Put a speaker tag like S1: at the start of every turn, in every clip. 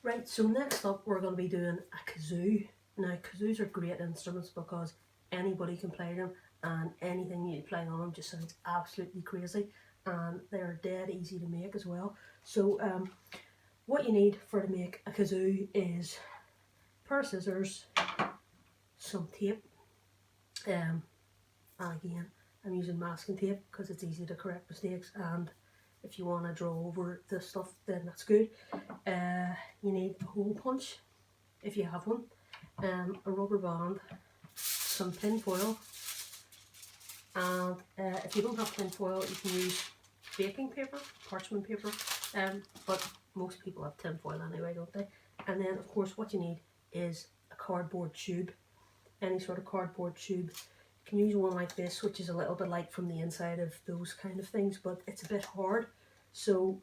S1: Right, so next up we're going to be doing a kazoo. Now kazoos are great instruments because anybody can play them, and anything you play on them just sounds absolutely crazy, and they're dead easy to make as well. So what you need to make a kazoo is a pair of scissors, some tape, and again I'm using masking tape because it's easy to correct mistakes, and if you want to draw over the stuff then that's good. You need a hole punch if you have one, a rubber band, some tin foil, and if you don't have tin foil you can use baking paper, parchment paper, but most people have tin foil anyway, don't they? And then of course what you need is a cardboard tube, any sort of cardboard tube. You can use one like this, which is a little bit light from the inside of those kind of things, but it's a bit hard, so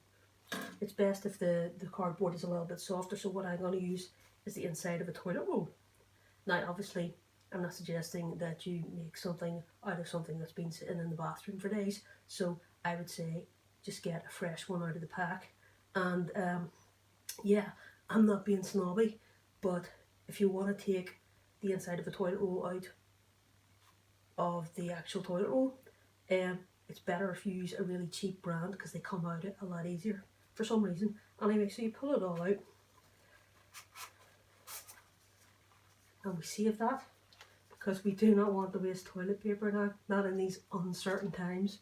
S1: it's best if the cardboard is a little bit softer. So what I'm going to use is the inside of a toilet roll. Now obviously I'm not suggesting that you make something out of something that's been sitting in the bathroom for days, so I would say just get a fresh one out of the pack. And yeah, I'm not being snobby, but if you want to take the inside of a toilet roll out of the actual toilet roll, it's better if you use a really cheap brand because they come out a lot easier for some reason. Anyway, so you pull it all out and we save that because we do not want to waste toilet paper now, not in these uncertain times.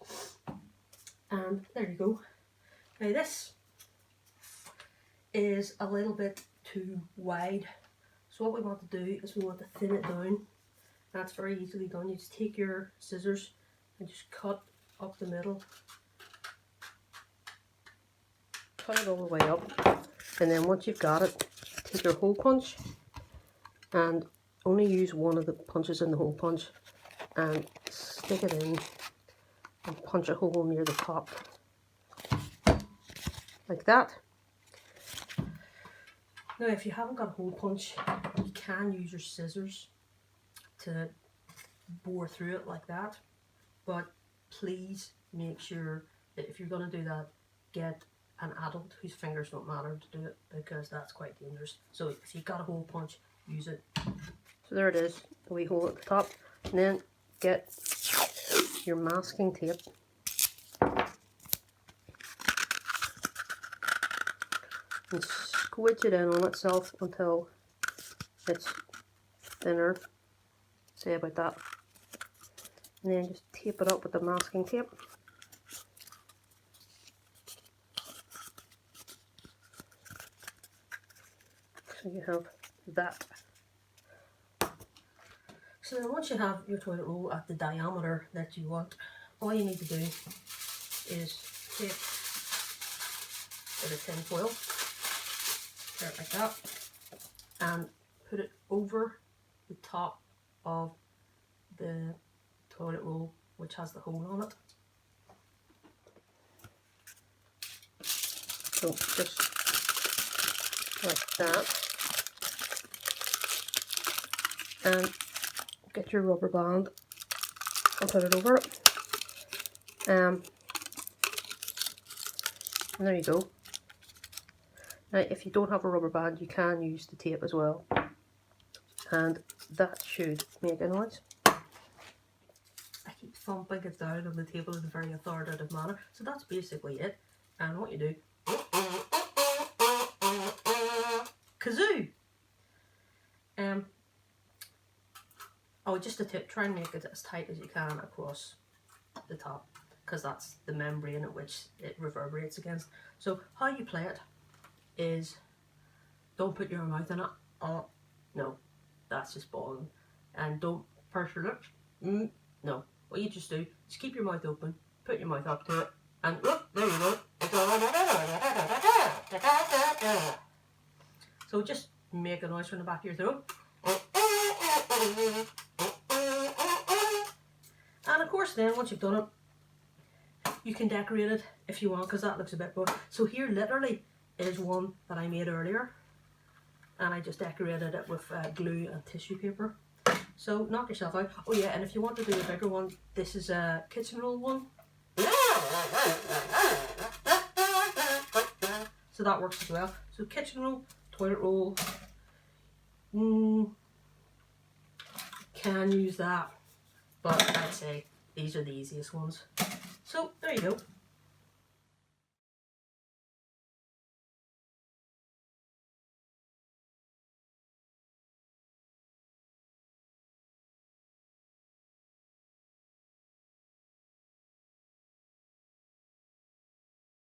S1: And there you go. Now this is a little bit too wide, so what we want to do is we want to thin it down. That's very easily done. You just take your scissors and just cut up the middle, cut it all the way up, and then once you've got it, take your hole punch and only use one of the punches in the hole punch and stick it in and punch a hole near the top like that. Now if you haven't got a hole punch, you can use your scissors to bore through it like that, but please make sure that if you're going to do that, get an adult whose fingers don't matter to do it, because that's quite dangerous. So if you've got a hole punch, use it. So there it is, the wee hole at the top, and then get your masking tape and squidge it in on itself until it's thinner, say about that, and then just tape it up with the masking tape. So you have that. So then once you have your toilet roll at the diameter that you want, all you need to do is take a bit of tin foil, tear it like that, and put it over the top of the toilet roll which has the hole on it. So just like that, and get your rubber band and put it over it, and there you go. Now if you don't have a rubber band, you can use the tape as well, and that should make a noise. I keep thumping it down on the table in a very authoritative manner. So that's basically it, and what you do, kazoo! Oh, just a tip, try and make it as tight as you can across the top, because that's the membrane at which it reverberates against. So how you play it is, don't put your mouth in it. No, that's just balling. And don't purse your lips. No, what you just do is keep your mouth open, put your mouth up to it, and there you go. So just make a noise from the back of your throat. And of course then, once you've done it, you can decorate it if you want, because that looks a bit boring. So here literally is one that I made earlier, and I just decorated it with glue and tissue paper. So knock yourself out. Oh yeah, and if you want to do a bigger one, this is a kitchen roll one. So that works as well. So kitchen roll, toilet roll. Can use that, but I'd say these are the easiest ones. So there you go.